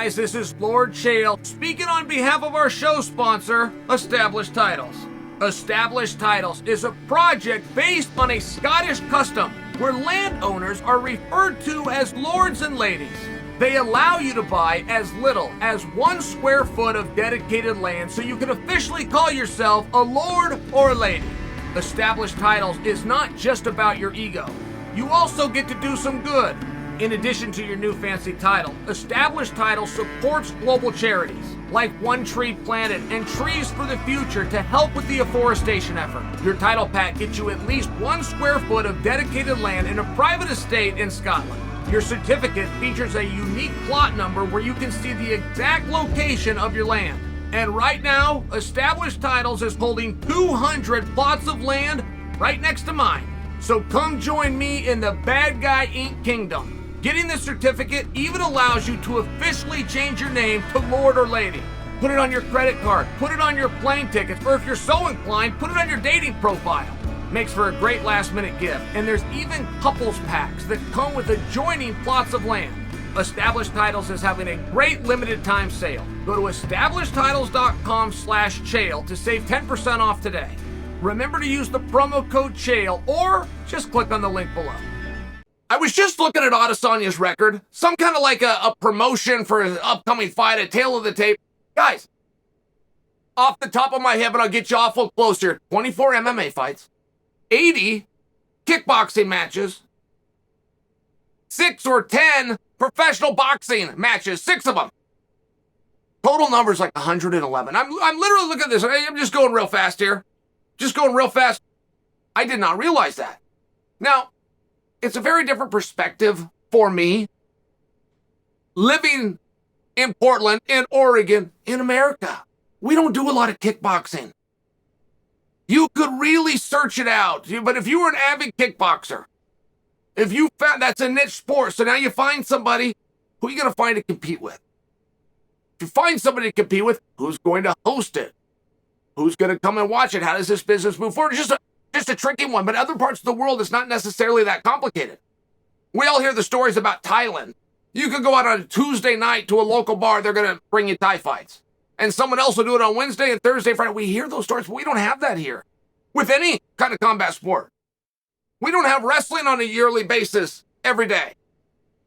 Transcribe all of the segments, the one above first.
guys, this is Lord Chael speaking on behalf of our show sponsor, Established Titles. Established Titles is a project based on a Scottish custom where landowners are referred to as lords and ladies. They allow you to buy as little as 1 square foot of dedicated land so you can officially call yourself a lord or a lady. Established Titles is not just about your ego. You also get to do some good. In addition to your new fancy title, Established Titles supports global charities like One Tree Planet and Trees for the Future to help with the afforestation effort. Your title pack gets you at least 1 square foot of dedicated land in a private estate in Scotland. Your certificate features a unique plot number where you can see the exact location of your land. And right now, Established Titles is holding 200 plots of land right next to mine. So come join me in the Bad Guy Inc. Kingdom. Getting this certificate even allows you to officially change your name to Lord or Lady. Put it on your credit card, put it on your plane tickets, or if you're so inclined, put it on your dating profile. Makes for a great last-minute gift, and there's even couples packs that come with adjoining plots of land. Established Titles is having a great limited-time sale. Go to establishedtitles.com/Chael to save 10% off today. Remember to use the promo code Chael, or just click on the link below. I was just looking at Adesanya's record, some kind of like a promotion for his upcoming fight, a tail of the tape. Guys, off the top of my head, but I'll get you awful close here. 24 MMA fights, 80 kickboxing matches, 6 or 10 professional boxing matches, 6 of them. Total number's like 111. I'm literally looking at this. I'm just going real fast here. Just going real fast. I did not realize that. Now, it's a very different perspective for me living in Portland, in Oregon, in America. We don't do a lot of kickboxing. You could really search it out. But if you were an avid kickboxer, if you found that's a niche sport, so now you find somebody, who are you going to find to compete with? If you find somebody to compete with, who's going to host it? Who's going to come and watch it? How does this business move forward? Just a tricky one, but other parts of the world, it's not necessarily that complicated. We all hear the stories about Thailand. You could go out on a Tuesday night to a local bar, they're going to bring you Thai fights. And someone else will do it on Wednesday and Thursday, Friday. We hear those stories, but we don't have that here with any kind of combat sport. We don't have wrestling on a yearly basis every day.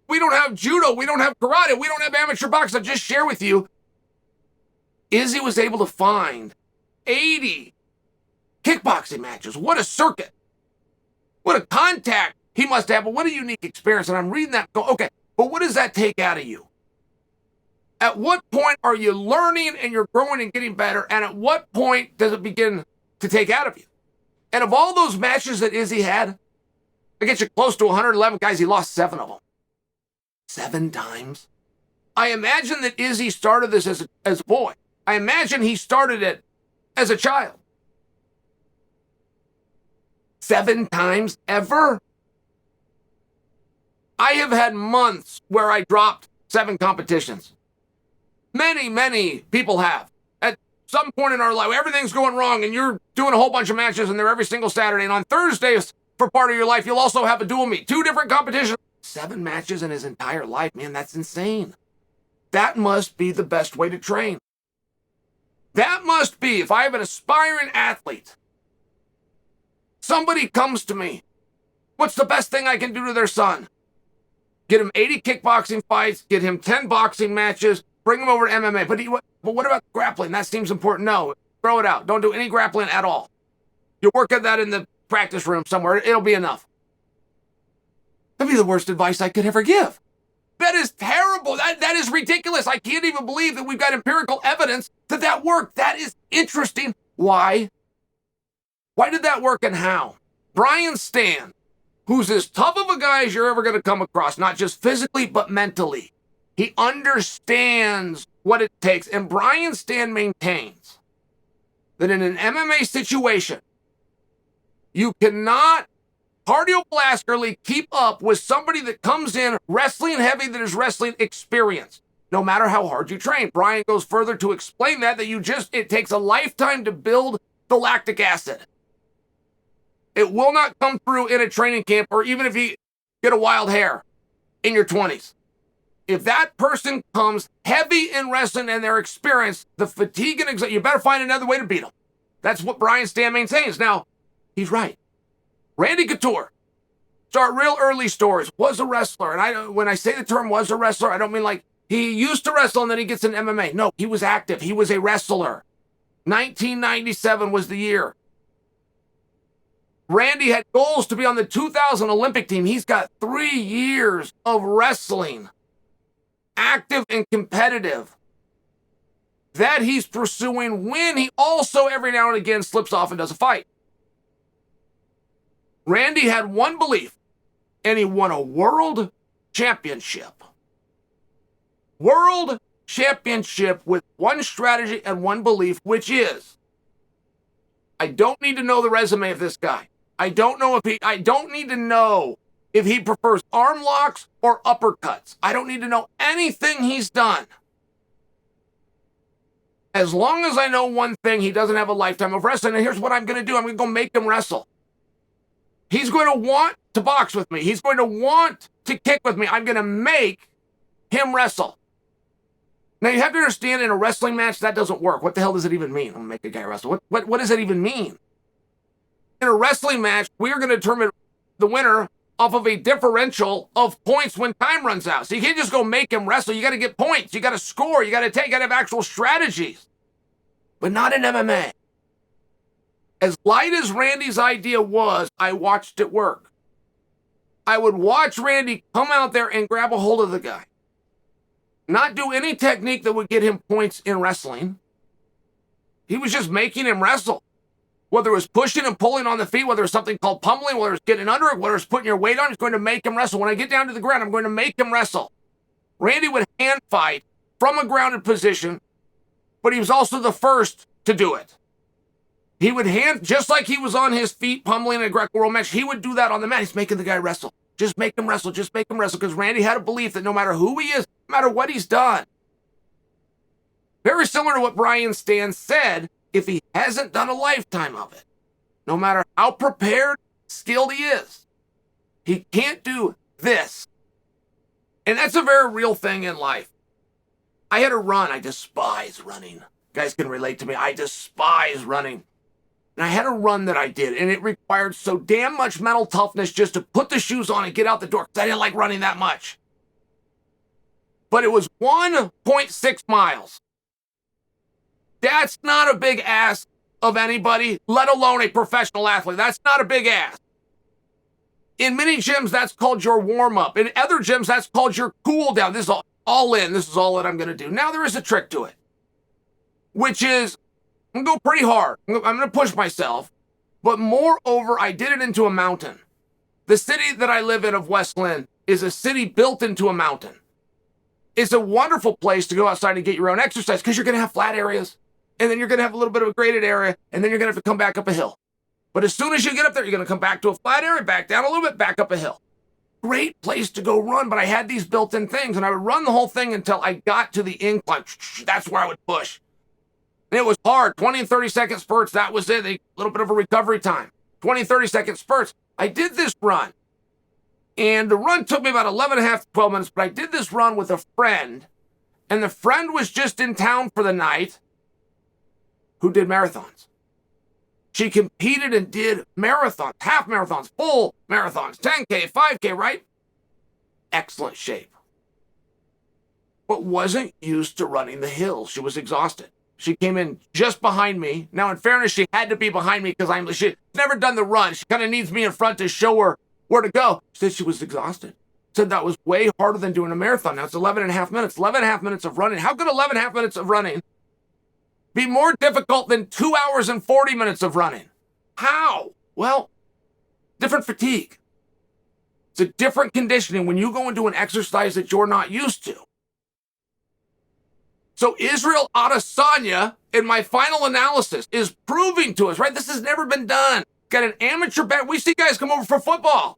We don't have judo. We don't have karate. We don't have amateur boxing. I'll just share with you, Izzy was able to find 80 kickboxing matches. What a circuit. What a contact he must have. But what a unique experience. And I'm reading that and go, okay, but what does that take out of you? At what point are you learning and you're growing and getting better? And at what point does it begin to take out of you? And of all those matches that Izzy had, I get you close to 111 guys, he lost 7 of them. 7 times. I imagine that Izzy started this as a boy. I imagine he started it as a child. 7 times ever? I have had months where I dropped 7 competitions. Many people have. At some point in our life, everything's going wrong and you're doing a whole bunch of matches and they're every single Saturday. And on Thursdays, for part of your life, you'll also have a dual meet. 2 different competitions. 7 matches in his entire life. Man, that's insane. That must be the best way to train. That must be, if I have an aspiring athlete, somebody comes to me, what's the best thing I can do to their son? Get him 80 kickboxing fights, get him 10 boxing matches, bring him over to MMA. But what about grappling? That seems important. No, throw it out. Don't do any grappling at all. You work at that in the practice room somewhere. It'll be enough. That'd be the worst advice I could ever give. That is terrible. That is ridiculous. I can't even believe that we've got empirical evidence that worked. That is interesting. Why? Why did that work and how? Brian Stann, who's as tough of a guy as you're ever going to come across, not just physically, but mentally. He understands what it takes. And Brian Stann maintains that in an MMA situation, you cannot cardiovascularly keep up with somebody that comes in wrestling heavy, that is wrestling experienced, no matter how hard you train. Brian goes further to explain that it takes a lifetime to build the lactic acid. It will not come through in a training camp or even if you get a wild hair in your 20s. if that person comes heavy in wrestling and their experience, the fatigue and anxiety, you better find another way to beat them. That's what Brian Stann maintains. Now, he's right. Randy Couture, start real early stories, was a wrestler. And when I say the term was a wrestler, I don't mean like he used to wrestle and then he gets in MMA. No, he was active. He was a wrestler. 1997 was the year. Randy had goals to be on the 2000 Olympic team. He's got 3 years of wrestling, active and competitive, that he's pursuing when he also every now and again slips off and does a fight. Randy had one belief, and he won a world championship. World championship with one strategy and one belief, which is, I don't need to know the resume of this guy. I don't need to know if he prefers arm locks or uppercuts. I don't need to know anything he's done. As long as I know one thing, he doesn't have a lifetime of wrestling. And here's what I'm going to do. I'm going to go make him wrestle. He's going to want to box with me. He's going to want to kick with me. I'm going to make him wrestle. Now, you have to understand, in a wrestling match, that doesn't work. What the hell does it even mean? I'm going to make a guy wrestle. What does it even mean? In a wrestling match, we're going to determine the winner off of a differential of points when time runs out. So you can't just go make him wrestle. You got to get points. You got to score. You got to have actual strategies. But not in MMA. As light as Randy's idea was, I watched it work. I would watch Randy come out there and grab a hold of the guy. Not do any technique that would get him points in wrestling. He was just making him wrestle. Whether it was pushing and pulling on the feet, whether it was something called pummeling, whether it's getting under it, whether it's putting your weight on, he's going to make him wrestle. When I get down to the ground, I'm going to make him wrestle. Randy would hand fight from a grounded position, but he was also the first to do it. He would hand, just like he was on his feet pummeling in a Greco-Roman match, he would do that on the mat. He's making the guy wrestle. Just make him wrestle. Just make him wrestle. Because Randy had a belief that no matter who he is, no matter what he's done, very similar to what Brian Stann said, if he hasn't done a lifetime of it, no matter how prepared, skilled he is, he can't do this. And that's a very real thing in life. I had a run. I despise running. You guys can relate to me. I despise running. And I had a run that I did, and it required so damn much mental toughness just to put the shoes on and get out the door, because I didn't like running that much. But it was 1.6 miles. That's not a big ask of anybody, let alone a professional athlete. That's not a big ask. In many gyms, that's called your warm-up. In other gyms, that's called your cool-down. This is all in. This is all that I'm going to do. Now, there is a trick to it, which is, I'm going to go pretty hard. I'm going to push myself. But moreover, I did it into a mountain. The city that I live in of West Lynn is a city built into a mountain. It's a wonderful place to go outside and get your own exercise, because you're going to have flat areas, and then you're going to have a little bit of a graded area, and then you're going to have to come back up a hill. But as soon as you get up there, you're going to come back to a flat area, back down a little bit, back up a hill. Great place to go run, but I had these built-in things, and I would run the whole thing until I got to the incline. That's where I would push. And it was hard. 20 and 30-second spurts, that was it. A little bit of a recovery time. 20 and 30-second spurts. I did this run, and the run took me about 11 and a half to 12 minutes, but I did this run with a friend, and the friend was just in town for the night, who did marathons. She competed and did marathons, half marathons, full marathons, 10K, 5K, right? Excellent shape. But wasn't used to running the hills. She was exhausted. She came in just behind me. Now, in fairness, she had to be behind me because she's never done the run. She kind of needs me in front to show her where to go. She said she was exhausted. Said that was way harder than doing a marathon. Now, it's 11 and a half minutes. 11 and a half minutes of running. How could 11 and a half minutes of running be more difficult than 2 hours and 40 minutes of running? How? Well, different fatigue. It's a different conditioning when you go into an exercise that you're not used to. So Israel Adesanya, in my final analysis, is proving to us, right? This has never been done. Got an amateur bet. We see guys come over for football.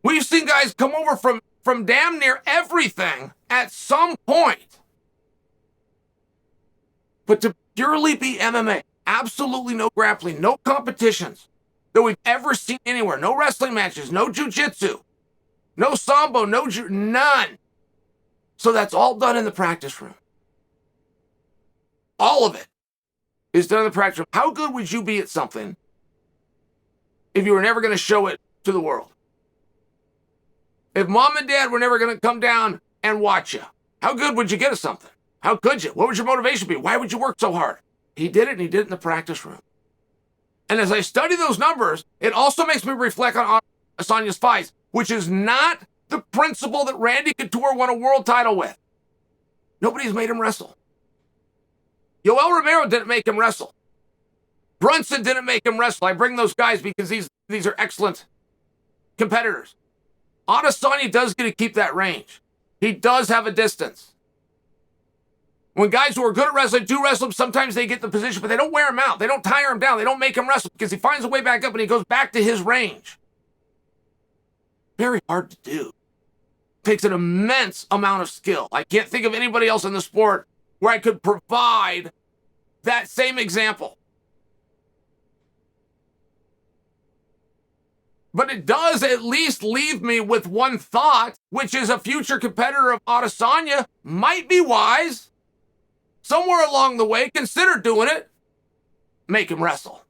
We've seen guys come over from damn near everything at some point. But to purely be MMA, absolutely no grappling, no competitions that we've ever seen anywhere. No wrestling matches, no jiu-jitsu, no sambo, none. So that's all done in the practice room. All of it is done in the practice room. How good would you be at something if you were never going to show it to the world? If mom and dad were never going to come down and watch you, how good would you get at something? How could you? What would your motivation be? Why would you work so hard? He did it, and he did it in the practice room. And as I study those numbers, it also makes me reflect on Adesanya's fights, which is not the principle that Randy Couture won a world title with. Nobody's made him wrestle. Yoel Romero didn't make him wrestle. Brunson didn't make him wrestle. I bring those guys because these are excellent competitors. Adesanya does get to keep that range. He does have a distance. When guys who are good at wrestling do wrestle, sometimes they get the position, but they don't wear him out. They don't tire him down. They don't make him wrestle because he finds a way back up and he goes back to his range. Very hard to do. Takes an immense amount of skill. I can't think of anybody else in the sport where I could provide that same example. But it does at least leave me with one thought, which is a future competitor of Adesanya might be wise. Somewhere along the way, consider doing it. Make him wrestle.